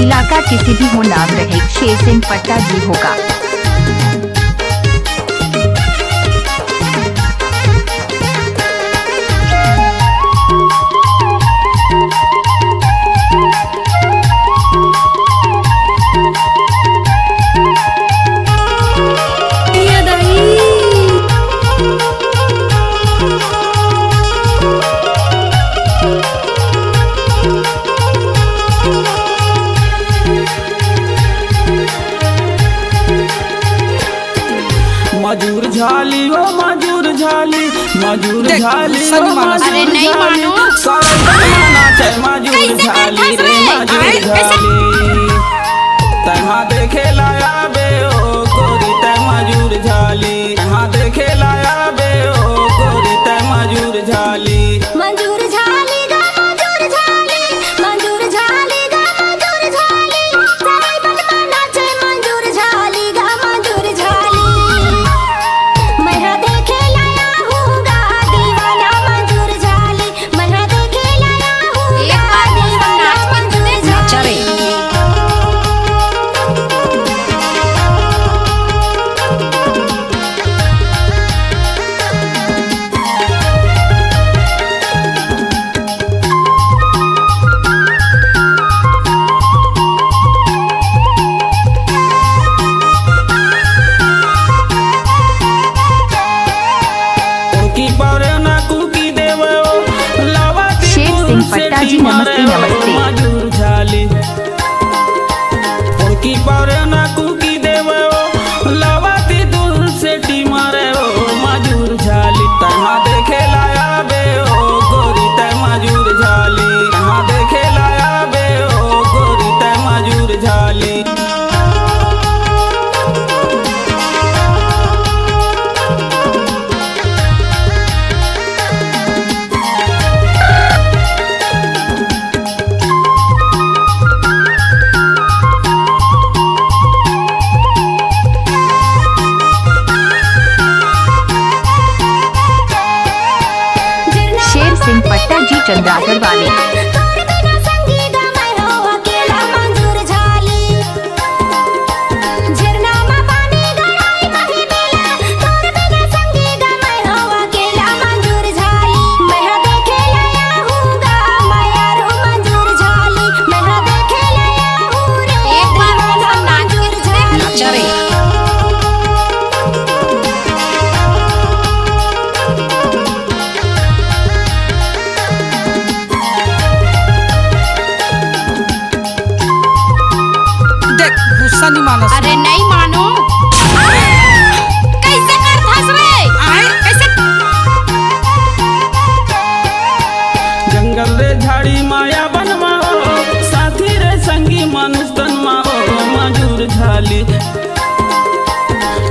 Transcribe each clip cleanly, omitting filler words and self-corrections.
इलाका किसी भी हो नाम रहे शेर सिंह पट्टा जी होगा। मजूर झाली हो मजूर झाली मजूर झाली हो अरे नहीं मानो मजूर झाली रे मजूर झाली तहाँ देखे लाया बे ओ गोरी तय मजूर झाली तहाँ देखे लाया बे ओ गोरी तय मजूर झाली मंजूर झाली गा मंजूर झाली मंजूर झाली गा मंजूर झाली साई बनमा नाचे मंजूर झाली गा मंजूर झाली मैं देखे लाया हूँ गा दीवाना मंजूर झाली मैं देखे लाया हूँ गा दीवाना मंजूर झाली। शेर सिंह पट्टा जी नमस्ते नमस्ते। मजूर झाली उनकी पारे ना कुकी देवे ओ लवाती दूर से टीमारे ओ मजूर झाली तहाँ देखे लाया बे ओ गोरी तय मजूर झाली तहाँ देखे लाया बे ओ गोरी तय मजूर झाली। शेर सिंह पट्टा जी चंद्राकर वाले। अरे नहीं मानो कैसे कर फंस रे कैसे जंगल रे झाड़ी माया बनवा हो साथी रे संगी मानुष तनमा हो मजूर झाली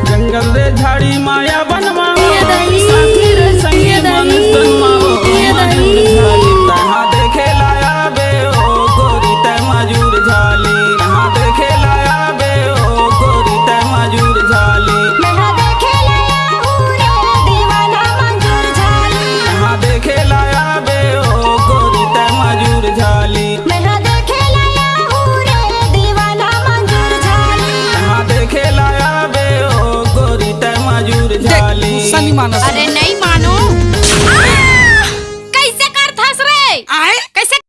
जंगल रे झाड़ी माया बनवा हो साथी रे संगी मानुष तनमा हो मजूर झाली तहाँ देखे लाया बे ओ गोरी तय मजूर झाली तहाँ देखे लाया बे ओ गोरी तय मजूर झाली मैं देखे लाया हूँ रे दीवाना मंजूर झाली तहाँ देखे लाया बे ओ गोरी तय मजूर झाली मैं देखे लाया हूँ रे दीवाना मंजूर झाली तहाँ देखे लाया बे ओ गोरी तय मजूर झाली। अरे नहीं